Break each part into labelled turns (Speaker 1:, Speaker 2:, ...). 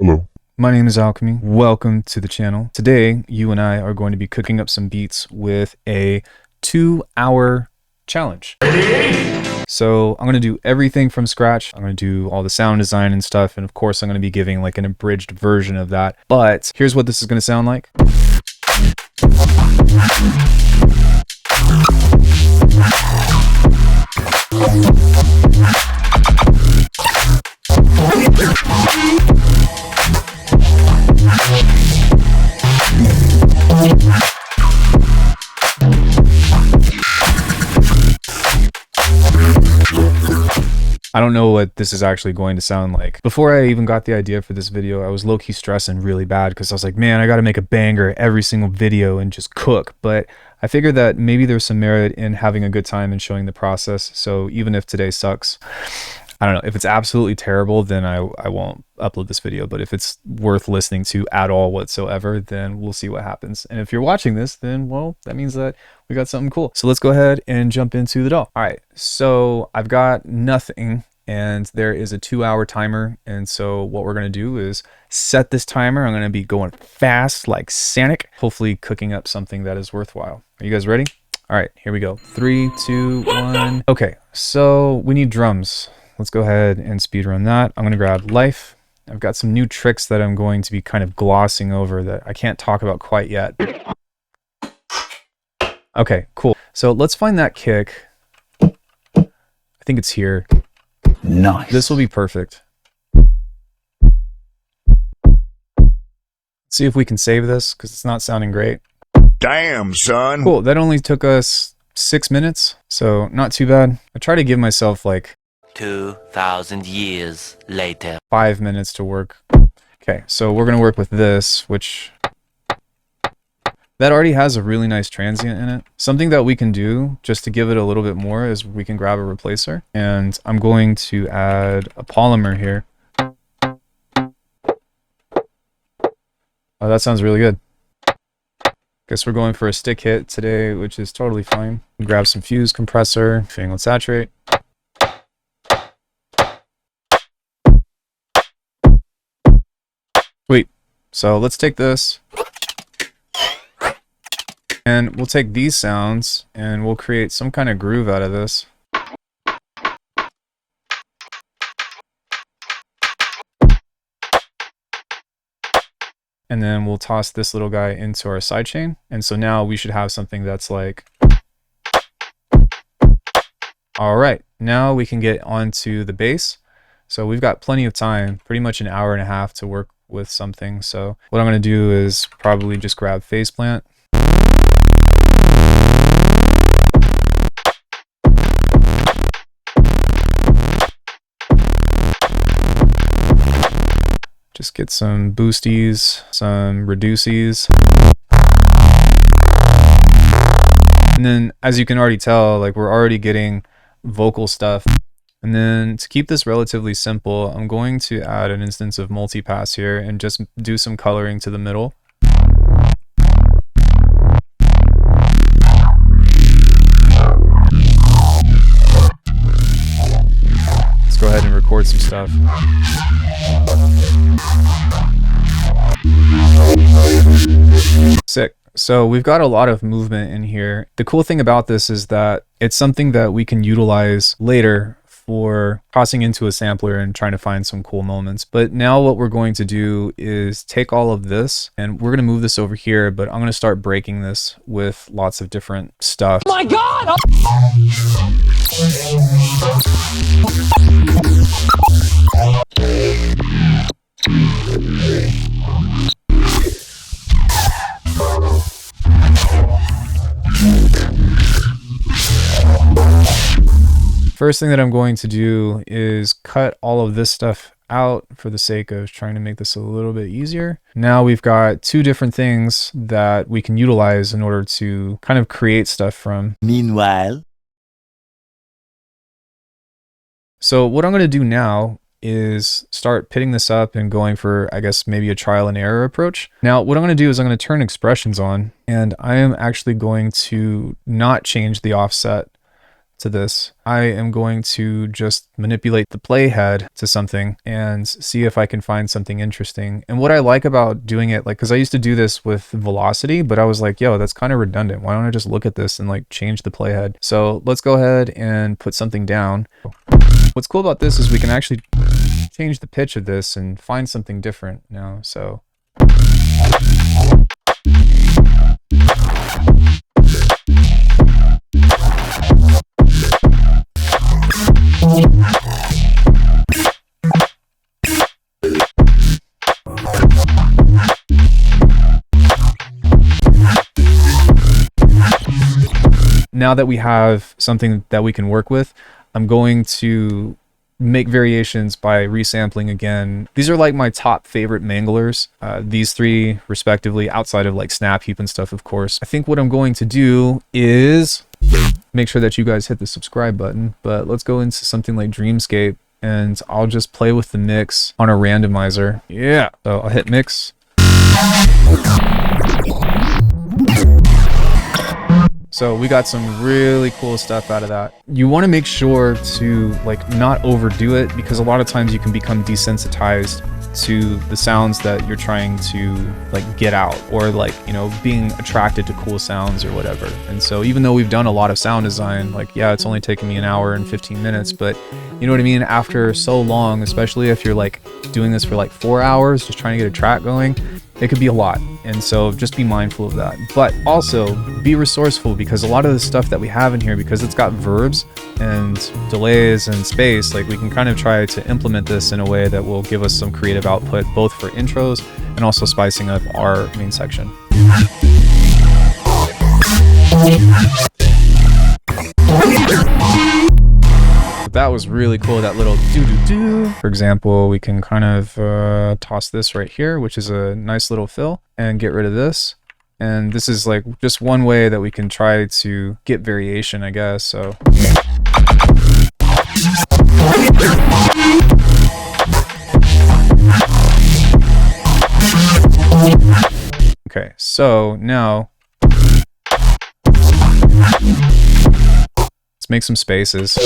Speaker 1: Hello.
Speaker 2: My name is Alckemy. Welcome to the channel. Today, you and I are going to be cooking up some beats with a 2-hour challenge. So I'm going to do everything from scratch. I'm going to do all the sound design and stuff. And of course, I'm going to be giving like an abridged version of that. But here's what this is going to sound like. I don't know what this is actually going to sound like. Before I even got the idea for this video, I was low-key stressing really bad because I was like, man, I got to make a banger every single video and just cook. But I figured that maybe there's some merit in having a good time and showing the process. So even if today sucks, I don't know, if it's absolutely terrible, then I won't upload this video. But if it's worth listening to at all whatsoever, then we'll see what happens. And if you're watching this, then, well, that means that we got something cool. So let's go ahead and jump into the DAW. All right, so I've got nothing and there is a 2-hour timer. And so what we're gonna do is set this timer. I'm gonna be going fast like Sonic, hopefully cooking up something that is worthwhile. Are you guys ready? All right, here we go. 3, 2, 1. Okay, so we need drums. Let's go ahead and speed run that. I'm gonna grab Life. I've got some new tricks that I'm going to be kind of glossing over that I can't talk about quite yet. Okay, cool. So let's find that kick. I think it's here.
Speaker 3: Nice.
Speaker 2: This will be perfect. See if we can save this because it's not sounding great.
Speaker 1: Damn, son.
Speaker 2: Cool, that only took us 6 minutes, so not too bad. I try to give myself like
Speaker 4: 2,000 years later.
Speaker 2: 5 minutes to work. Okay, so we're gonna work with this, which that already has a really nice transient in it. Something that we can do just to give it a little bit more is we can grab a replacer, and I'm going to add a polymer here. Oh, that sounds really good. Guess we're going for a stick hit today, which is totally fine. Grab some fuse compressor, let's saturate. Sweet. So let's take this. And we'll take these sounds and we'll create some kind of groove out of this. And then we'll toss this little guy into our sidechain. And so now we should have something that's like... All right, now we can get onto the bass. So we've got plenty of time, pretty much an hour and a half to work with something. So what I'm gonna do is probably just grab phase plant. Just get some boosties, some reduces. And then as you can already tell, like we're already getting vocal stuff. And then to keep this relatively simple, I'm going to add an instance of multipass here and just do some coloring to the middle. Let's go ahead and record some stuff. Sick. So we've got a lot of movement in here. The cool thing about this is that it's something that we can utilize later for tossing into a sampler and trying to find some cool moments. But now what we're going to do is take all of this and we're going to move this over here, but I'm going to start breaking this with lots of different stuff.
Speaker 4: My God!
Speaker 2: First thing that I'm going to do is cut all of this stuff out for the sake of trying to make this a little bit easier. Now we've got two different things that we can utilize in order to kind of create stuff from.
Speaker 4: Meanwhile,
Speaker 2: so what I'm going to do now is start pitting this up and going for, I guess, maybe a trial and error approach. Now, what I'm going to do is I'm going to turn expressions on, and I am actually going to not change the offset to this, I am going to just manipulate the playhead to something and see if I can find something interesting. And what I like about doing it, like, because I used to do this with velocity, but I was like, yo, that's kind of redundant. Why don't I just look at this and like change the playhead? So let's go ahead and put something down. What's cool about this is we can actually change the pitch of this and find something different now. So now that we have something that we can work with, I'm going to make variations by resampling again. These are like my top favorite manglers, these three respectively, outside of like snap heap and stuff, of course. I think what I'm going to do is make sure that you guys hit the subscribe button, but let's go into something like Dreamscape and I'll just play with the mix on a randomizer. Yeah, so I'll hit mix. So we got some really cool stuff out of that. You want to make sure to like not overdo it, because a lot of times you can become desensitized to the sounds that you're trying to like get out, or like, you know, being attracted to cool sounds or whatever. And so even though we've done a lot of sound design, like, yeah, it's only taken me an hour and 15 minutes, but you know what I mean? After so long, especially if you're like doing this for like 4 hours, just trying to get a track going, it could be a lot. And so just be mindful of that. But also be resourceful, because a lot of the stuff that we have in here, because it's got verbs and delays and space, like we can kind of try to implement this in a way that will give us some creative output, both for intros and also spicing up our main section. That was really cool, that little doo-doo-doo. For example, we can kind of toss this right here, which is a nice little fill, and get rid of this. And this is like just one way that we can try to get variation, I guess. So okay, so now let's make some spaces.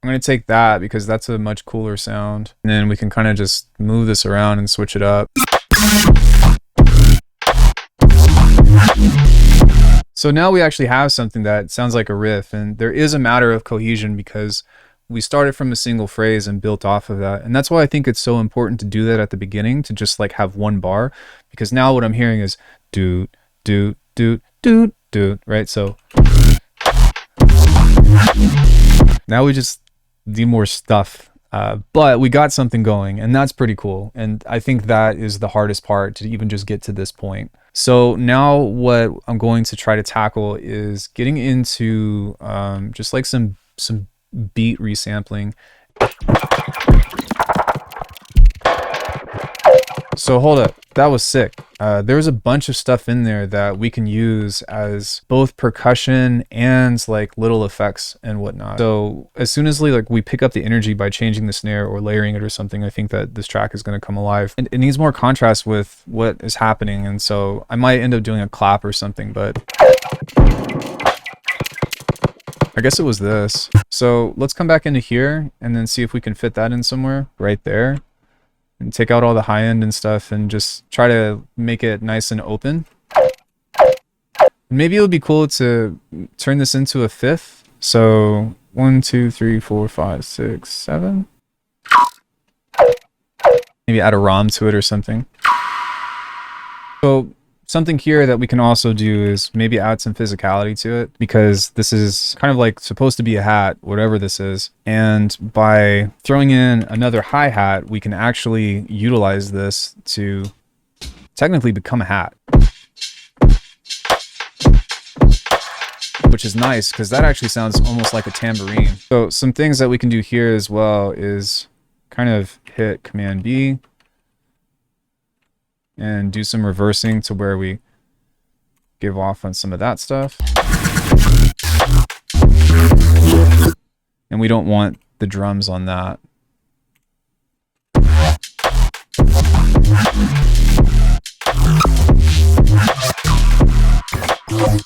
Speaker 2: I'm going to take that because that's a much cooler sound. And then we can kind of just move this around and switch it up. So now we actually have something that sounds like a riff, and there is a matter of cohesion because we started from a single phrase and built off of that. And that's why I think it's so important to do that at the beginning, to just like have one bar, because now what I'm hearing is doot, doot, doot, doot, doot, right? So now we just need more stuff, but we got something going, and that's pretty cool. And I think that is the hardest part, to even just get to this point. So now what I'm going to try to tackle is getting into just like some beat resampling. So hold up, that was sick. There's a bunch of stuff in there that we can use as both percussion and like little effects and whatnot. So as soon as like we pick up the energy by changing the snare or layering it or something, I think that this track is going to come alive. And it needs more contrast with what is happening. And so I might end up doing a clap or something, but I guess it was this. So let's come back into here and then see if we can fit that in somewhere right there. And take out all the high end and stuff and just try to make it nice and open. Maybe it would be cool to turn this into a fifth. So 1, 2, 3, 4, 5, 6, 7. Maybe add a ROM to it or something. So something here that we can also do is maybe add some physicality to it, because this is kind of like supposed to be a hat, whatever this is. And by throwing in another hi-hat, we can actually utilize this to technically become a hat. Which is nice, because that actually sounds almost like a tambourine. So some things that we can do here as well is kind of hit Command B and do some reversing to where we give off on some of that stuff. And we don't want the drums on that.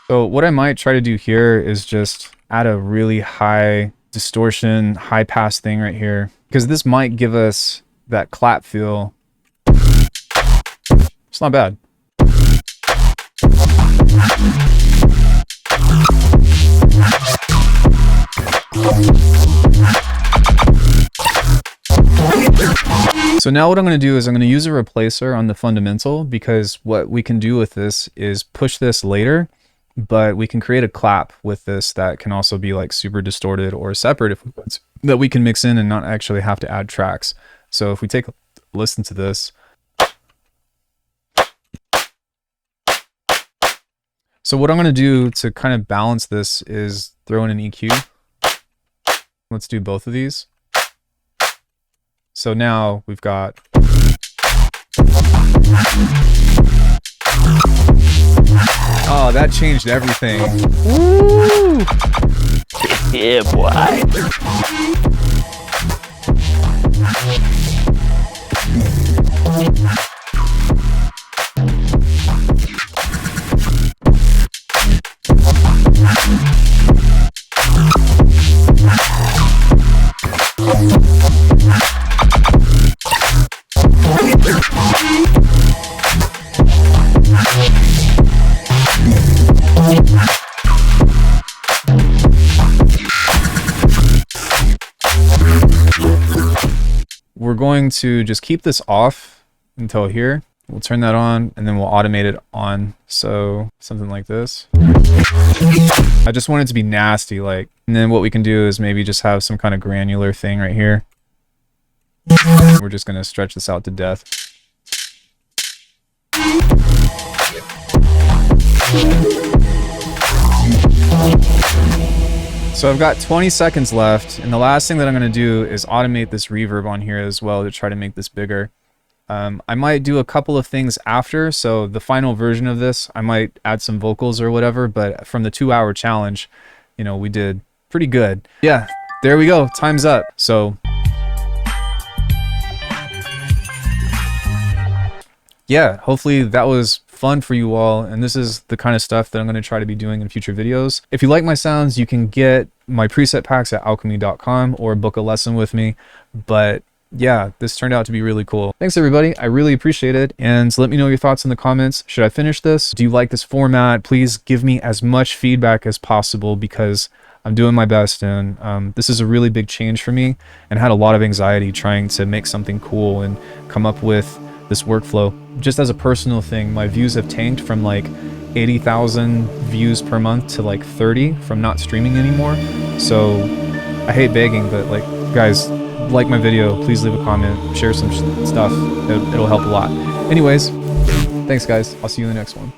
Speaker 2: So what I might try to do here is just add a really high distortion, high pass thing right here, because this might give us that clap feel. It's not bad. So now what I'm going to do is I'm going to use a replacer on the fundamental, because what we can do with this is push this later, but we can create a clap with this that can also be like super distorted or separate if we want, that we can mix in and not actually have to add tracks. So if we take a listen to this. So what I'm going to do to kind of balance this is throw in an EQ. Let's do both of these. So now we've got. Oh, that changed everything. Woo!
Speaker 4: Yeah, boy.
Speaker 2: We're going to just keep this off until here. We'll turn that on and then we'll automate it on. So something like this. I just want it to be nasty, like, and then what we can do is maybe just have some kind of granular thing right here. We're just gonna stretch this out to death. So I've got 20 seconds left, and the last thing that I'm going to do is automate this reverb on here as well to try to make this bigger. I might do a couple of things after, so the final version of this, I might add some vocals or whatever, but from the 2-hour challenge, you know, we did pretty good. Yeah, there we go, time's up. So yeah, hopefully that was fun for you all, and this is the kind of stuff that I'm going to try to be doing in future videos. If you like my sounds, you can get my preset packs at alchemy.com or book a lesson with me. But yeah, this turned out to be really cool. Thanks everybody, I really appreciate it, and let me know your thoughts in the comments. Should I finish this? Do you like this format? Please give me as much feedback as possible, because I'm doing my best, and this is a really big change for me, and had a lot of anxiety trying to make something cool and come up with this workflow. Just as a personal thing, my views have tanked from like 80,000 views per month to like 30 from not streaming anymore. So I hate begging, but like, guys, like my video, please leave a comment, share some stuff. It'll help a lot. Anyways, thanks guys. I'll see you in the next one.